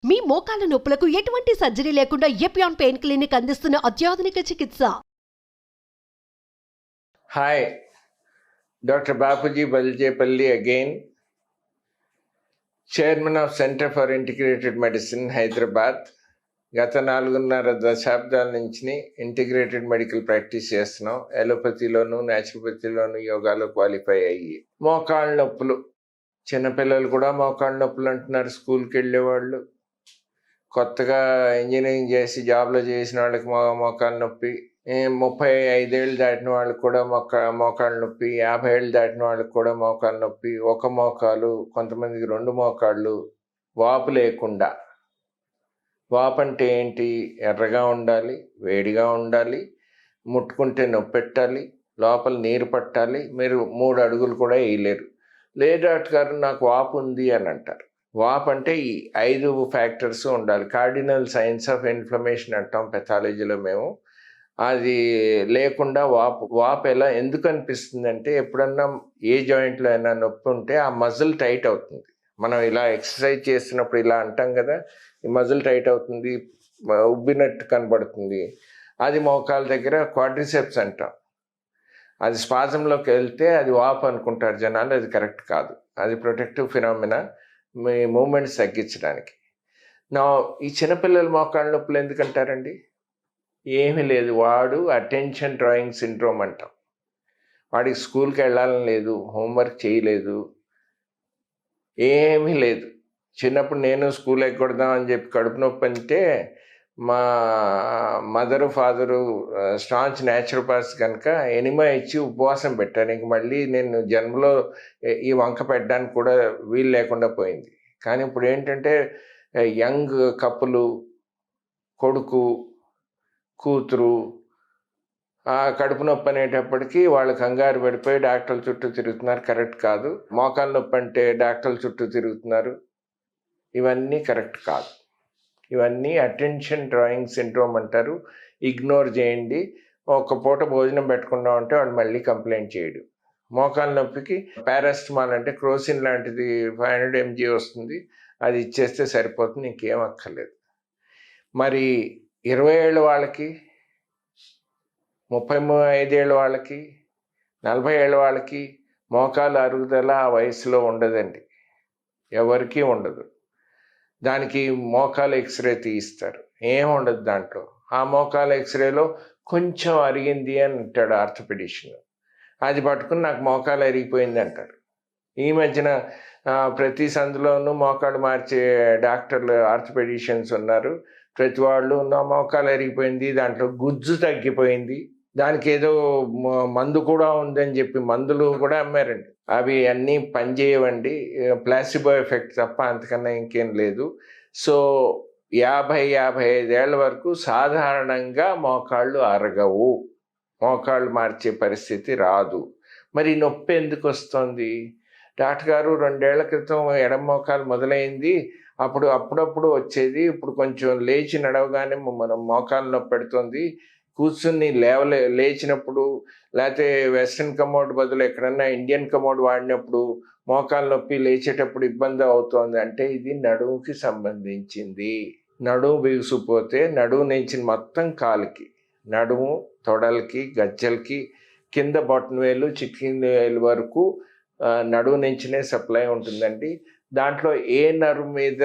మీ మోకాల నొప్పులకు ఎటువంటి సర్జరీ లేకుండా ఎపియాన్ పెయిన్ క్లినిక్ అందిస్తున్న అత్యాధునిక చికిత్స. Hi, Dr. Bapuji Baljepalli again, Chairman of Center for Integrated Medicine, Hyderabad. గత 4.5 దశాబ్దాల నుంచి ఇంటిగ్రేటెడ్ మెడికల్ ప్రాక్టీస్ చేస్తున్నాం. ఎలోపతిలోను న్యాచురోపతిలోను యోగాలో క్వాలిఫై అయ్యి. మోకాళ్ళ నొప్పులు, చిన్నపిల్లలు కూడా మోకాళ్ళ నొప్పులు అంటున్నారు. స్కూల్కి వెళ్ళేవాళ్ళు, కొత్తగా ఇంజనీరింగ్ చేసి జాబ్లో చేసిన వాళ్ళకి మోకాళ్ళ నొప్పి, 35 ఏళ్ళు దాటిన వాళ్ళకి కూడా మోకాళ్ళ నొప్పి, 50 ఏళ్ళు దాటిన వాళ్ళకి కూడా మోకాళ్ళ నొప్పి, ఒక మోకాలు, కొంతమందికి 2 మోకాళ్ళు, వాపు లేకుండా. వాపు అంటే ఏంటి? ఎర్రగా ఉండాలి, వేడిగా ఉండాలి, ముట్టుకుంటే నొప్పి పెట్టాలి, లోపల నీరు పట్టాలి, మీరు 3 అడుగులు కూడా వేయలేరు. లేదు డాక్టర్ గారు నాకు వాపు ఉంది అని అంటారు. వాపు అంటే ఈ 5 ఫ్యాక్టర్స్ ఉండాలి. కార్డినల్ సైన్స్ ఆఫ్ ఇన్ఫ్లమేషన్ అంటాం పెథాలజీలో మేము. అది లేకుండా వాపు ఎందుకు అనిపిస్తుంది అంటే, ఎప్పుడన్నా ఏ జాయింట్లో అయినా నొప్పి ఉంటే ఆ మజిల్ టైట్ అవుతుంది. మనం ఇలా ఎక్సర్సైజ్ చేస్తున్నప్పుడు ఇలా అంటాం కదా, ఈ మజిల్ టైట్ అవుతుంది, ఉబ్బినట్టు కనబడుతుంది. అది మోకాల దగ్గర క్వాడ్రిసెప్స్ అంటాం. అది స్పాజంలోకి వెళ్తే అది వాపు అనుకుంటారు జనాలు. అది కరెక్ట్ కాదు. అది ప్రొటెక్టివ్ ఫినామినా, మీ మూమెంట్స్ తగ్గించడానికి. ఈ చిన్నపిల్లల మోకాళ్ళ నొప్పులు ఎందుకంటారండి? ఏమీ లేదు, వాడు అటెన్షన్ డ్రాయింగ్ సిండ్రోమ్ అంటాం. వాడికి స్కూల్కి వెళ్ళాలని లేదు, హోంవర్క్ చేయలేదు, ఏమీ లేదు. చిన్నప్పుడు నేను స్కూల్ ఎక్కడదామని చెప్పి కడుపు నొప్పి అంటే మా మదరు ఫాదరు స్టాంచ్ న్యాచురోపాత్స్ కనుక ఎనిమా ఇచ్చి ఉపవాసం పెట్టాను. ఇంక మళ్ళీ నేను జన్మలో ఈ వంక పెట్టడానికి కూడా వీలు లేకుండా పోయింది. కానీ ఇప్పుడు ఏంటంటే యంగ్ కప్పులు, కొడుకు కూతురు కడుపు నొప్పి అనేటప్పటికీ వాళ్ళు కంగారు పడిపోయి డాక్టర్ల చుట్టూ తిరుగుతున్నారు. కరెక్ట్ కాదు. మోకాలు నొప్పి అంటే డాక్టర్ల చుట్టూ తిరుగుతున్నారు. ఇవన్నీ కరెక్ట్ కాదు. ఇవన్నీ అటెన్షన్ డ్రాయింగ్ సిండ్రోమ్ అంటారు. ఇగ్నోర్ చేయండి. ఒక పూట భోజనం పెట్టకుండా ఉంటే వాడు మళ్ళీ కంప్లైంట్ చేయడు. మోకాల నొప్పికి పారాసిటమాల్ అంటే క్రోసిన్ లాంటిది 500 mg వస్తుంది, అది ఇచ్చేస్తే సరిపోతుంది, ఇంకేం అక్కర్లేదు. మరి 20 ఏళ్ళ వాళ్ళకి, 35 ఏళ్ళ వాళ్ళకి, 40 ఏళ్ళ వాళ్ళకి మోకాలు అరుగుదల ఆ వయసులో ఉండదండి, ఎవరికీ ఉండదు. దానికి మోకాలు ఎక్స్రే తీయిస్తారు, ఏం ఉండదు దాంట్లో. ఆ మోకాలు ఎక్స్రేలో కొంచెం అరిగింది అని అంటాడు ఆర్థోపెడిషన్. అది పట్టుకుని నాకు మోకాలు అరిగిపోయింది అంటారు. ఈ మధ్యన ప్రతి సందులోనూ మోకాలు మార్చే డాక్టర్లు ఆర్థోపెడిషియన్స్ ఉన్నారు. ప్రతి వాళ్ళు నా మోకాలు అరిగిపోయింది, దాంట్లో గుజ్జు తగ్గిపోయింది, దానికి ఏదో మందు కూడా ఉందని చెప్పి మందులు కూడా అమ్మారండి. అవి అన్నీ పనిచేయవండి, ప్లాసిబో ఎఫెక్ట్ తప్ప అంతకన్నా ఇంకేం లేదు. సో 50-55 ఏళ్ళ వరకు సాధారణంగా మోకాళ్ళు అరగవు, మోకాళ్ళు మార్చే పరిస్థితి రాదు. మరి నొప్పి ఎందుకు వస్తుంది? డాక్టర్ గారు 2 ఏళ్ల క్రితం ఎడమ మోకాలు మొదలైంది, అప్పుడప్పుడు వచ్చేది, ఇప్పుడు కొంచెం లేచి నడవగానే మనం మోకాలు నొప్పి పెడుతుంది, కూర్చుని లేచినప్పుడు లేకపోతే వెస్ట్రన్ కమోడ్ బదులు ఎక్కడన్నా ఇండియన్ కమోడ్ వాడినప్పుడు మోకాలు నొప్పి, లేచేటప్పుడు ఇబ్బంది అవుతోంది అంటే ఇది నడుముకి సంబంధించింది. నడుము బిగుసిపోతే నడుము నుంచి మొత్తం కాలుకి, నడుము, తొడలకి, గజ్జలకి, కింద బొటన వేలు, చిటికిన వేలు వరకు నడుము నుంచినే సప్లై ఉంటుందండి. దాంట్లో ఏ నర్వ్ మీద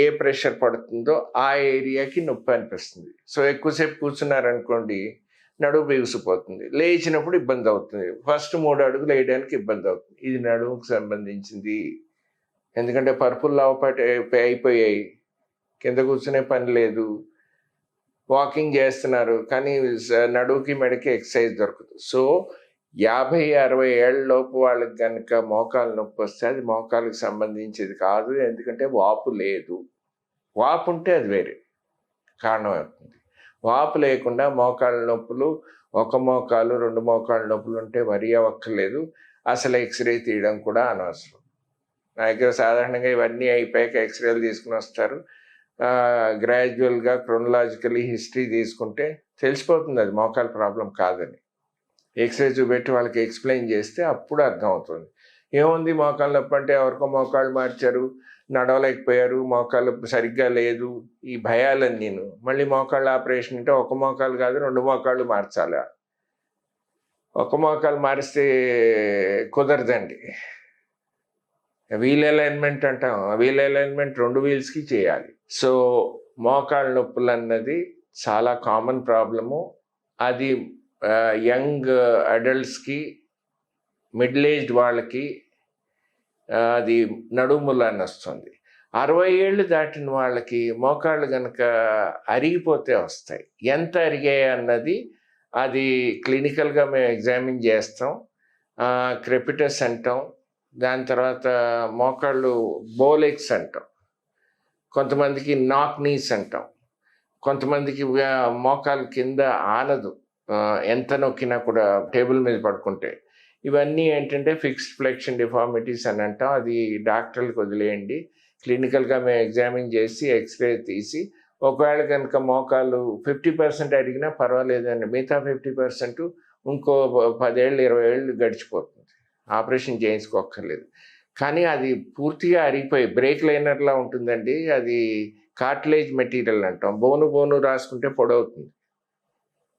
ఏ ప్రెషర్ పడుతుందో ఆ ఏరియాకి నొప్పి అనిపిస్తుంది. సో ఎక్కువసేపు కూర్చున్నారనుకోండి నడుము బిగుసిపోతుంది, లేచినప్పుడు ఇబ్బంది అవుతుంది, ఫస్ట్ 3 అడుగులు వేయడానికి ఇబ్బంది అవుతుంది. ఇది నడుముకు సంబంధించింది. ఎందుకంటే పరుపులు లావుపాటి అయిపోయాయి, కింద కూర్చునే పని లేదు, వాకింగ్ చేస్తున్నారు, కానీ నడువుకి మెడకి ఎక్సర్సైజ్ దొరకదు. సో 50-60 ఏళ్ళ లోపు వాళ్ళకి కనుక మోకాలు నొప్పి వస్తే అది మోకాలకు సంబంధించేది కాదు. ఎందుకంటే వాపు లేదు. వాపు ఉంటే అది వేరే కారణం అవుతుంది. వాపు లేకుండా మోకాళ్ళ నొప్పులు, ఒక మోకాలు 2 మోకాళ్ళ నొప్పులు ఉంటే వరి అవ్వక్కర్లేదు. అసలు ఎక్స్రే తీయడం కూడా అనవసరం. నా దగ్గర సాధారణంగా ఇవన్నీ అయిపోయాక ఎక్స్రేలు తీసుకుని వస్తారు. గ్రాడ్యువల్గా క్రోనలాజికలీ హిస్టరీ తీసుకుంటే తెలిసిపోతుంది అది మోకాలు ప్రాబ్లం కాదని. ఎక్స్రే చూపెట్టి వాళ్ళకి ఎక్స్ప్లెయిన్ చేస్తే అప్పుడు అర్థమవుతుంది. ఏముంది మోకాలు నొప్పి అంటే ఎవరికో మోకాళ్ళు మార్చారు, నడవలేకపోయారు, మోకాళ్ళు సరిగ్గా లేదు, ఈ భయాలన్నీను. మళ్ళీ మోకాళ్ళ ఆపరేషన్ అంటే ఒక మోకాలు కాదు 2 మోకాళ్ళు మార్చాలా? ఒక మోకాలు మారిస్తే కుదరదండి. వీల్ అలైన్మెంట్ అంటాం, వీల్ అలైన్మెంట్ 2 వీల్స్కి చేయాలి. సో మోకాళ్ళ నొప్పులు అన్నది చాలా కామన్ ప్రాబ్లము. అది యంగ్ అడల్ట్స్కి, మిడిల్ ఏజ్డ్ వాళ్ళకి అది నడుములు అని వస్తుంది. 60 ఏళ్ళు దాటిన వాళ్ళకి మోకాళ్ళు కనుక అరిగిపోతే వస్తాయి. ఎంత అరిగాయి అన్నది అది క్లినికల్గా మేము ఎగ్జామిన్ చేస్తాం. క్రెపిటస్ అంటాం, దాని తర్వాత మోకాళ్ళు బోలెక్స్ అంటాం, కొంతమందికి నాక్ నీస్ అంటాం, కొంతమందికి మోకాలు కింద ఆనదు, ఎంత నొక్కినా కూడా టేబుల్ మీద పడుకుంటే. ఇవన్నీ ఏంటంటే ఫిక్స్డ్ ఫ్లెక్షన్ డిఫార్మిటీస్ అని అంటాం. అది డాక్టర్లకు వదిలేయండి. క్లినికల్గా మేము ఎగ్జామిన్ చేసి ఎక్స్రే తీసి ఒకవేళ కనుక మోకాలు 50% అడిగినా పర్వాలేదండి, మిగతా 50% ఇంకో 10 ఏళ్ళు 20 ఏళ్ళు గడిచిపోతుంది, ఆపరేషన్ చేయించుకోక్కర్లేదు. కానీ అది పూర్తిగా అరిగిపోయి బ్రేక్ లైనర్లా ఉంటుందండి. అది కార్టిలేజ్ మెటీరియల్ అంటాం, బోను రాసుకుంటే పొడవుతుంది.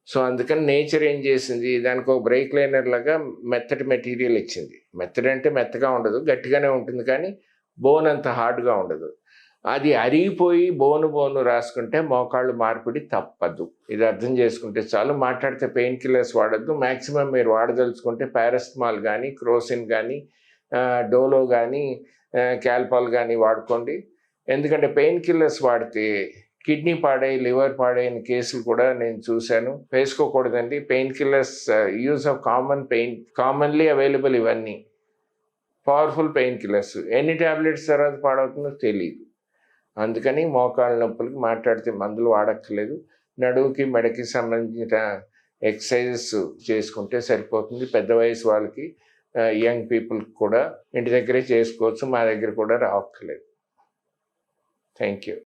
సో అందుకని నేచర్ ఏం చేసింది, దానికి ఒక బ్రేక్ లైనర్ లాగా మెత్తటి మెటీరియల్ ఇచ్చింది. మెత్తడి అంటే మెత్తగా ఉండదు, గట్టిగానే ఉంటుంది, కానీ బోన్ అంత హార్డ్గా ఉండదు. అది అరిగిపోయి బోను రాసుకుంటే మోకాళ్ళు మార్పిడి తప్పదు. ఇది అర్థం చేసుకుంటే చాలు. మాట్లాడితే పెయిన్ కిల్లర్స్ వాడద్దు. మ్యాక్సిమం మీరు వాడదలుచుకుంటే పారాసిటమాల్ కానీ, క్రోసిన్ కానీ, డోలో కానీ, క్యాల్పాల్ కానీ వాడుకోండి. ఎందుకంటే పెయిన్ కిల్లర్స్ వాడితే కిడ్నీ పాడై, లివర్ పాడైన కేసులు కూడా నేను చూశాను. వేసుకోకూడదండి. Pain killers use of commonly available, ఇవన్నీ పవర్ఫుల్ పెయిన్ కిల్లర్స్. ఎన్ని ట్యాబ్లెట్స్ తర్వాత పాడవుతుందో తెలియదు. అందుకని మోకాళ్ళ నొప్పులకి మాట్లాడితే మందులు వాడక్కర్లేదు. నడువుకి మెడకి సంబంధించిన ఎక్సర్సైజెస్ చేసుకుంటే సరిపోతుంది. పెద్ద వయసు వాళ్ళకి, యంగ్ పీపుల్కి కూడా ఇంటి దగ్గరే చేసుకోవచ్చు, మా దగ్గర కూడా రావక్కర్లేదు. Thank you.